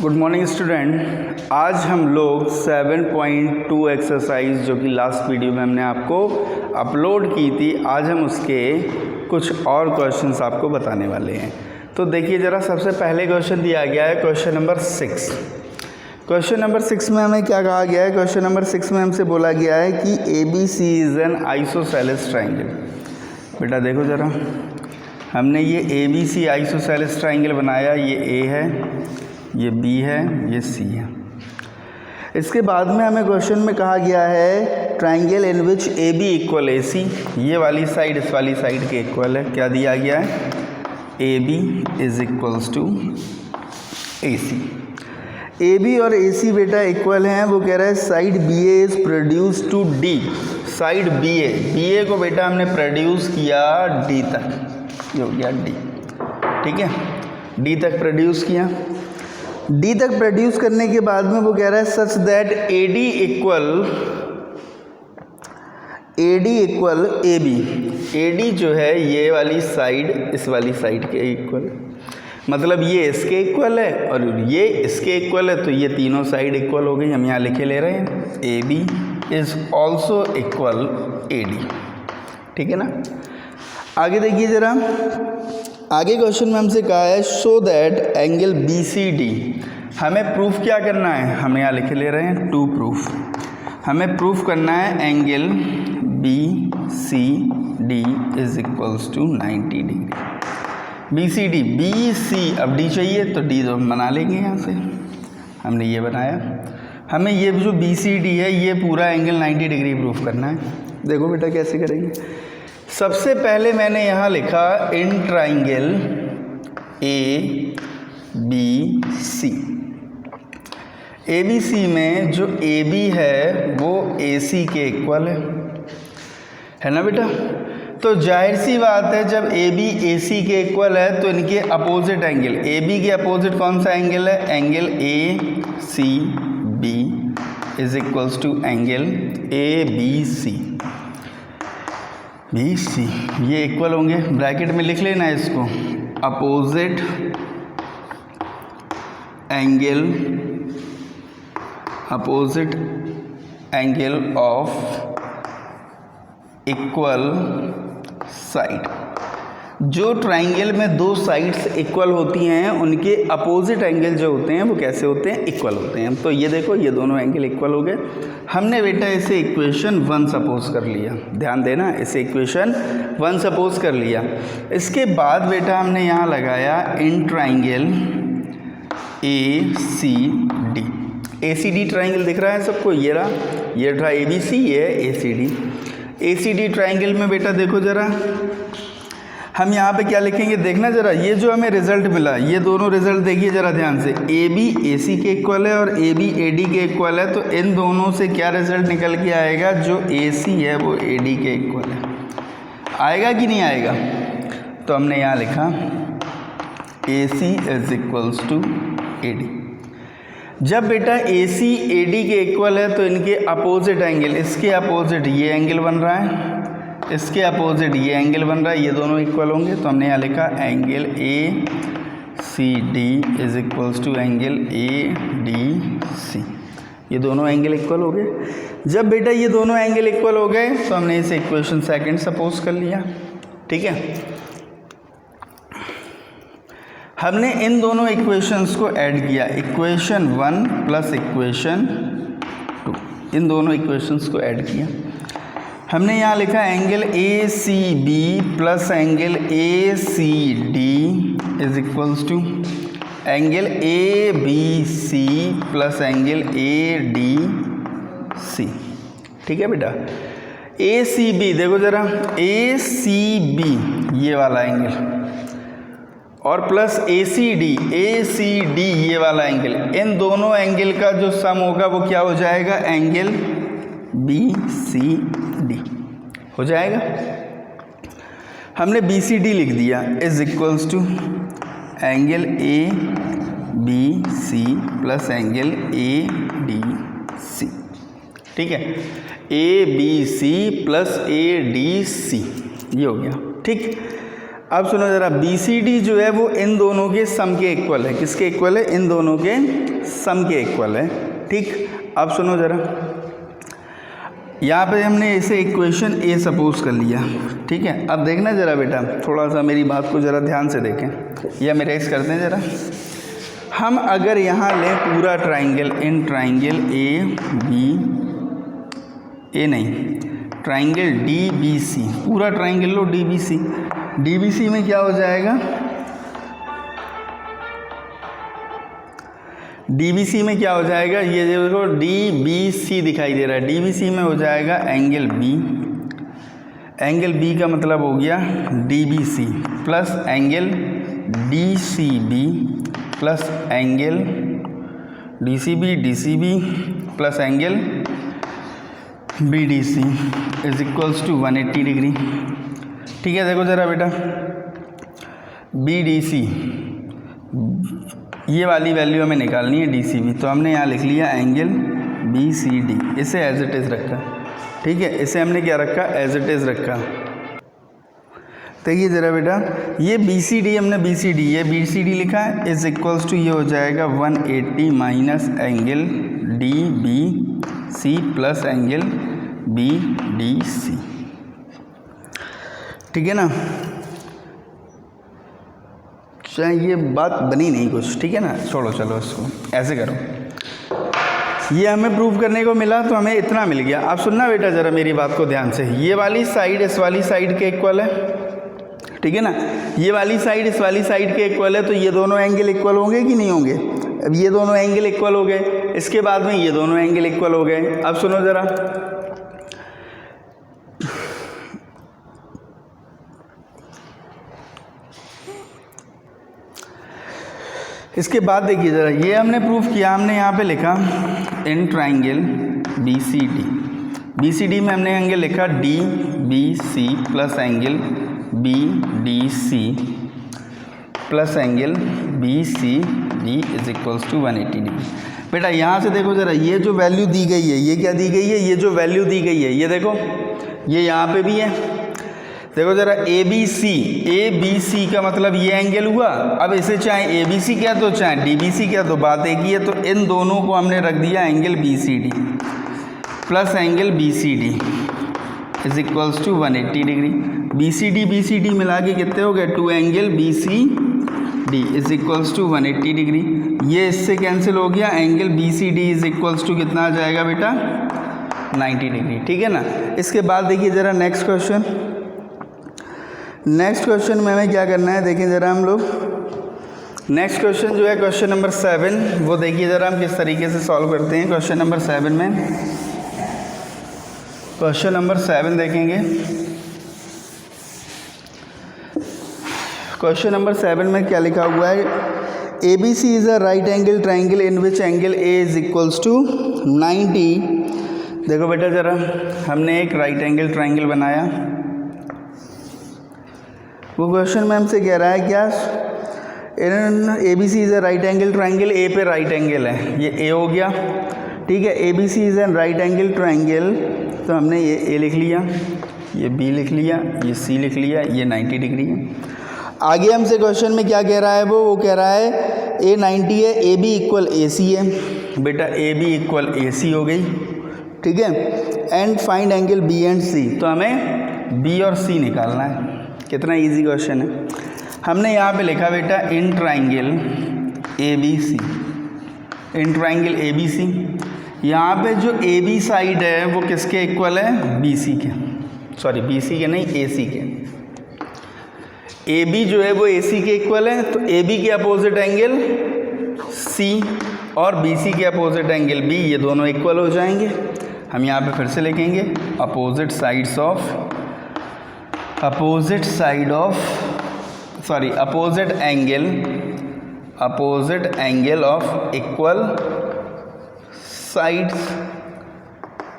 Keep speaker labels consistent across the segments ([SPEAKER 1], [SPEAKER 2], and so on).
[SPEAKER 1] Good morning student. आज हम लोग 7.2 एक्सरसाइज जो कि लास्ट वीडियो में हमने आपको अपलोड की थी, आज हम उसके कुछ और क्वेश्चंस आपको बताने वाले हैं। तो देखिए ज़रा, सबसे पहले क्वेश्चन दिया गया है क्वेश्चन नंबर 6। क्वेश्चन नंबर 6 में हमें क्या कहा गया है? क्वेश्चन नंबर 6 में हमसे बोला गया है कि ABC is an isosceles triangle. बेटा देखो ज़रा, हमने ये ABC आइसोसेलेस ट्राइंगल बनाया। ये A है, ये B है, ये C है। इसके बाद में हमें क्वेश्चन में कहा गया है triangle in which AB equal AC। ये वाली साइड इस वाली साइड के इक्वल है। क्या दिया गया है? AB is equals to AC। AB और AC बेटा इक्वल हैं। वो कह रहा है side BA is produce to D। Side BA को बेटा हमने प्रोड्यूस किया D तक, ये हो गया D। ठीक है, D तक प्रोड्यूस किया। D तक प्रोड्यूस करने के बाद में वो कह रहा है such that AD equal AB। AD जो है ये वाली साइड इस वाली साइड के इक्वल, मतलब ये इसके इक्वल है और ये इसके इक्वल है, तो ये तीनों साइड इक्वल हो गई। हम यहाँ लिखे ले रहे हैं AB is also equal AD। ठीक है ना। आगे देखिए ज़रा, आगे क्वेश्चन में हमसे कहा है शो दैट एंगल BCD। हमें प्रूफ क्या करना है? हम यहाँ लिखे ले रहे हैं टू प्रूफ। हमें प्रूफ करना है angle BCD is equals to 90 degree. BCD BC, अब D चाहिए तो D तो हम बना लेंगे यहाँ से। हमने ये बनाया। हमें ये जो BCD है ये पूरा एंगल 90 डिग्री प्रूफ करना है। देखो बेटा कैसे करेंगे। सबसे पहले मैंने यहाँ लिखा इन ट्राइंगल ABC। ABC में जो AB है वो AC के इक्वल है ना बेटा। तो जाहिर सी बात है जब AB AC के इक्वल है तो इनके अपोजिट एंगल, AB के अपोजिट कौन सा एंगल है? Angle ACB is equals to angle ABC BC। ये इक्वल होंगे, ब्रैकेट में लिख लेना है इसको, opposite angle of equal side. जो ट्राइंगल में दो साइड्स इक्वल होती हैं उनके अपोजिट एंगल जो होते हैं वो कैसे होते हैं? इक्वल होते हैं। तो ये देखो, ये दोनों एंगल इक्वल हो गए। हमने बेटा इसे इक्वेशन 1 सपोज कर लिया। ध्यान देना, इसे इक्वेशन 1 सपोज कर लिया। इसके बाद बेटा हमने यहाँ लगाया in triangle ACD। ACD triangle दिख रहा है सबको? ये रहा, ये रहा ABC, ये है ACD। ACD ट्राइंगल में बेटा देखो ज़रा, हम यहाँ पे क्या लिखेंगे? देखना ज़रा, ये जो हमें रिजल्ट मिला, ये दोनों रिजल्ट देखिए ज़रा ध्यान से। AB AC के इक्वल है और AB AD के इक्वल है। तो इन दोनों से क्या रिजल्ट निकल के आएगा? जो AC है वो AD के इक्वल है। आएगा कि नहीं आएगा? तो हमने यहाँ लिखा AC is equals to AD। जब बेटा AC AD के इक्वल है तो इनके अपोजिट एंगल, इसके अपोजिट ये एंगल बन रहा है, इसके अपोजिट ये एंगल बन रहा है, ये दोनों इक्वल होंगे। तो हमने यहाँ लिखा angle ACD is equals to angle ADC। ये दोनों एंगल इक्वल हो गए। जब बेटा ये दोनों एंगल इक्वल हो गए तो हमने इसे इक्वेशन 2 सपोज कर लिया। ठीक है, हमने इन दोनों इक्वेशंस को ऐड किया, इक्वेशन 1 प्लस इक्वेशन 2, इन दोनों इक्वेशंस को ऐड किया। हमने यहाँ लिखा angle ACB plus angle ACD is equals to angle ABC plus angle ADC। ठीक है बेटा, ACB देखो ज़रा, ACB ये वाला एंगल और प्लस ACD ये वाला एंगल, इन दोनों एंगल का जो सम होगा वो क्या हो जाएगा? एंगल BCD हो जाएगा। हमने BCD लिख दिया is equals to angle ABC plus angle ADC। ठीक है, ABC प्लस ADC ये हो गया। ठीक, अब सुनो ज़रा, BCD जो है वो इन दोनों के सम के इक्वल है। किसके इक्वल है? इन दोनों के सम के इक्वल है। ठीक, अब सुनो ज़रा, यहाँ पे हमने इसे इक्वेशन A सपोज कर लिया। ठीक है, अब देखना ज़रा बेटा, थोड़ा सा मेरी बात को ज़रा ध्यान से देखें या मेराइज करते हैं ज़रा। हम अगर यहाँ लें पूरा triangle, in triangle triangle DBC, पूरा ट्राइंगल लो DBC। DBC में क्या हो जाएगा? DBC में क्या हो जाएगा? ये देखो DBC दिखाई दे रहा है। DBC में हो जाएगा एंगल B। एंगल B का मतलब हो गया DBC plus angle DCB plus angle DCB plus angle BDC is equals to 180 degree. ठीक है, देखो ज़रा बेटा, BDC ये वाली वैल्यू हमें निकालनी है DCB, तो हमने यहाँ लिख लिया एंगल BCD, इसे एज इट इज़ रखा। ठीक है, इसे हमने क्या रखा? एज इट इज़ रखा। देखिए ज़रा बेटा, ये BCD हमने ये BCD लिखा है, इज इक्वल्स टू ये हो जाएगा 180 minus angle DBC plus angle BDC। ठीक है ना, चाहे ये बात बनी नहीं कुछ। ठीक है ना, छोड़ो, चलो इसको ऐसे करो। ये हमें प्रूव करने को मिला, तो हमें इतना मिल गया। अब सुनना बेटा ज़रा मेरी बात को ध्यान से, ये वाली साइड इस वाली साइड के इक्वल है। ठीक है ना, ये वाली साइड इस वाली साइड के इक्वल है, तो ये दोनों एंगल इक्वल होंगे कि नहीं होंगे? अब ये दोनों एंगल इक्वल हो गए, इसके बाद में ये दोनों एंगल इक्वल हो गए। अब सुनो ज़रा, इसके बाद देखिए ज़रा, ये हमने प्रूफ किया, हमने यहाँ पे लिखा इन ट्राइंगल BCD में हमने एंगल लिखा DBC plus angle BDC plus angle BCD is equals to 180 degree. बेटा यहाँ से देखो ज़रा, ये जो वैल्यू दी गई है, ये क्या दी गई है? ये जो वैल्यू दी गई है, ये देखो, ये यहाँ पे भी है। देखो ज़रा, ABC का मतलब ये एंगल हुआ। अब इसे चाहे ABC क्या तो चाहे DBC क्या, तो बात एक ही है। तो इन दोनों को हमने रख दिया angle BCD plus angle BCD is equals to 180 degree. BCD मिला के कितने हो गए? 2 angle BCD is equals to 180 degree. ये इससे कैंसिल हो गया, angle BCD is equals to कितना आ जाएगा बेटा? 90 डिग्री। ठीक है ना। इसके बाद देखिए ज़रा नेक्स्ट क्वेश्चन में हमें क्या करना है, देखिए ज़रा हम लोग नेक्स्ट क्वेश्चन जो है क्वेश्चन नंबर 7, वो देखिए ज़रा हम किस तरीके से सॉल्व करते हैं। क्वेश्चन नंबर 7 में, क्वेश्चन नंबर 7 देखेंगे। क्वेश्चन नंबर 7 में क्या लिखा हुआ है? ABC is a right angle triangle in which angle A is equals to 90। देखो बेटा ज़रा, हमने एक राइट एंगल ट्राइंगल बनाया। वो क्वेश्चन में हमसे कह रहा है क्या? ABC is a right angle triangle, A पे राइट एंगल है, ये A हो गया। ठीक है, ABC is an right angle triangle, तो हमने ये A लिख लिया, ये B लिख लिया, ये C लिख लिया, ये 90 डिग्री है। आगे हमसे क्वेश्चन में क्या कह रहा है? वो कह रहा है A 90 है, AB इक्वल AC है। बेटा AB इक्वल AC हो गई। ठीक है, and find angle B and C, तो हमें B और C निकालना है। कितना इजी क्वेश्चन है। हमने यहाँ पे लिखा बेटा in triangle ABC, in triangle ABC। यहाँ पे जो AB साइड है वो किसके इक्वल है? BC के, सॉरी BC के नहीं, AC के। AB जो है वो AC के इक्वल है, तो AB के अपोजिट एंगल C और BC के अपोजिट एंगल B, ये दोनों इक्वल हो जाएंगे। हम यहाँ पे फिर से लिखेंगे opposite angle of equal sides.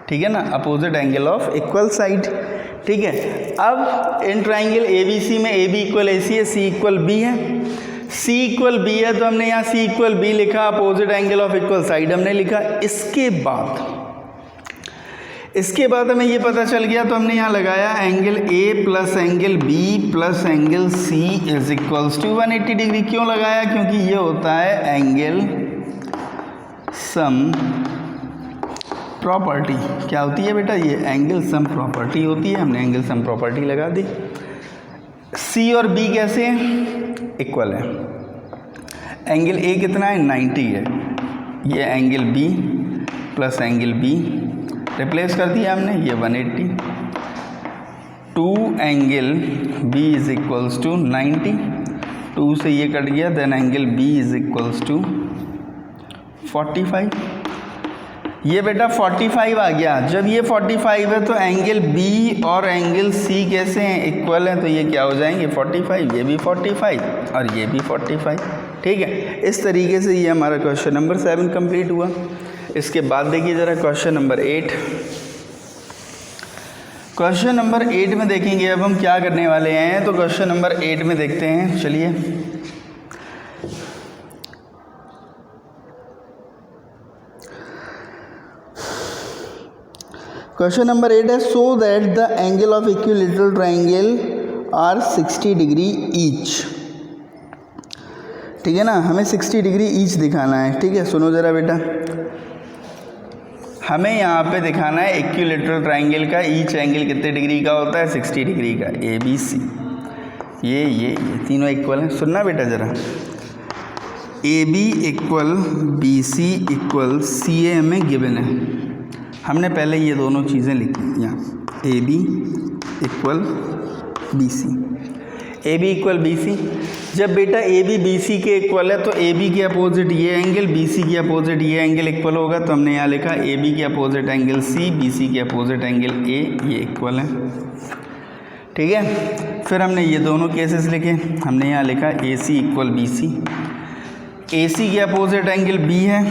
[SPEAKER 1] ठीक है ना, opposite angle of equal side. ठीक है, अब इन ट्राइंगल ABC में AB इक्वल AC है, C इक्वल B है। C इक्वल B है, तो हमने यहाँ C इक्वल B लिखा, opposite angle of equal side हमने लिखा। इसके बाद इसके बाद हमें ये पता चल गया तो हमने यहाँ लगाया angle A plus angle B plus angle C is equals to 180 degree. क्यों लगाया? क्योंकि ये होता है एंगल सम प्रॉपर्टी। क्या होती है बेटा? ये एंगल सम प्रॉपर्टी होती है। हमने एंगल सम प्रॉपर्टी लगा दी। सी और बी कैसे हैं? इक्वल है। एंगल ए कितना है? 90 है। ये angle B plus angle B replace कर दिया हमने, ये 180। 2 angle B is equals to 90, 2 से ये कट गया, then angle B is equals to 45। ये बेटा 45 आ गया। जब ये 45 है तो एंगल बी और एंगल सी कैसे हैं? इक्वल हैं। तो ये क्या हो जाएंगे? 45, ये भी 45 और ये भी 45। ठीक है, इस तरीके से ये हमारा क्वेश्चन नंबर 7 कंप्लीट हुआ। इसके बाद देखिए ज़रा क्वेश्चन नंबर 8। क्वेश्चन नंबर 8 में देखेंगे अब हम क्या करने वाले हैं। तो क्वेश्चन नंबर 8 में देखते हैं, चलिए। क्वेश्चन नंबर 8 है so that the angle of equilateral triangle are 60 degree each. ठीक है ना, हमें 60 डिग्री ईच दिखाना है। ठीक है, सुनो ज़रा बेटा, हमें यहाँ पे दिखाना है इक्विलैटरल ट्रायंगल का ईच एंगल कितने डिग्री का होता है? 60 डिग्री का। ए बी सी, ये तीनों इक्वल हैं। सुनना बेटा ज़रा, A B equal B C equal C A हमें गिवन है। हमने पहले ये दोनों चीज़ें लिखी यहाँ, A B equal B C, A B equal B C. जब बेटा ए बी बी सी के इक्वल है तो ए बी के अपोजिट ये एंगल, बी सी के अपोजिट ये एंगल इक्वल होगा। तो हमने यहाँ लिखा ए बी के opposite angle C, B C के अपोजिट एंगल ए, ये इक्वल है। ठीक है, फिर हमने ये दोनों केसेस लिखे। हमने यहाँ लिखा ए सी equal B C, A C के अपोजिट एंगल बी है,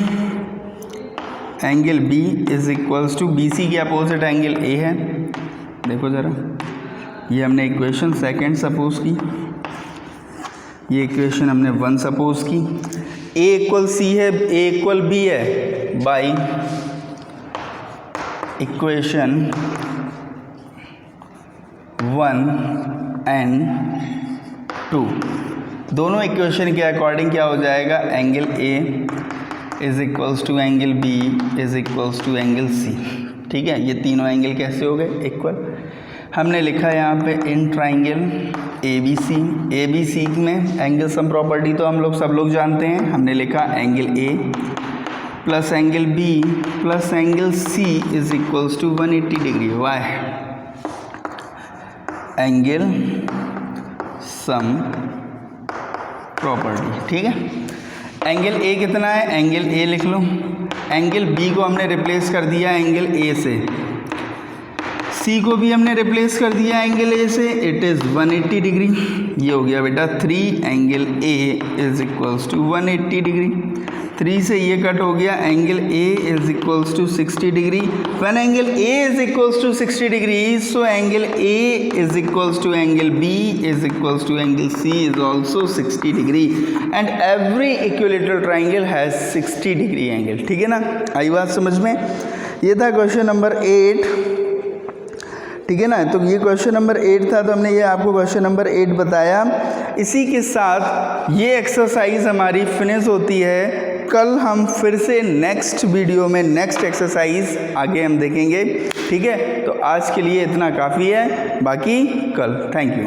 [SPEAKER 1] angle B is equals to B C के अपोजिट एंगल ए है। देखो ज़रा, ये हमने इक्वेशन सेकंड सपोज की, ये इक्वेशन हमने 1 सपोज की। ए इक्वल सी है, ए इक्वल बी है, बाई इक्वेशन 1 एंड 2। दोनों इक्वेशन के अकॉर्डिंग क्या हो जाएगा? Angle A is equals to angle B is equals to angle C. ठीक है, ये तीनों एंगल कैसे हो गए? इक्वल। हमने लिखा है यहाँ पे in triangle A B C में एंगल सम प्रॉपर्टी तो हम लोग सब लोग जानते हैं। हमने लिखा angle A plus angle B plus angle C is equals to 180 degree. Why? Angle sum property. ठीक है, एंगल ए कितना है? एंगल ए लिख लो। एंगल बी को हमने रिप्लेस कर दिया एंगल ए से, सी को भी हमने रिप्लेस कर दिया एंगल ए से, इट इज़ 180 डिग्री। ये हो गया बेटा 3 angle A is equals to 180 degree. 3 से ये कट हो गया, angle A is equals to 60 degree. When angle A is equals to 60 degree, so angle A is equals to angle B is equals to angle C is also 60 degree and every equilateral triangle has 60 degree angle. ठीक है ना, आई बात समझ में? ये था question number 8। ठीक है ना, तो ये क्वेश्चन नंबर 8 था, तो हमने ये आपको क्वेश्चन नंबर 8 बताया। इसी के साथ ये एक्सरसाइज हमारी फिनिश होती है। कल हम फिर से नेक्स्ट वीडियो में नेक्स्ट एक्सरसाइज आगे हम देखेंगे। ठीक है, तो आज के लिए इतना काफ़ी है, बाकी कल। Thank you.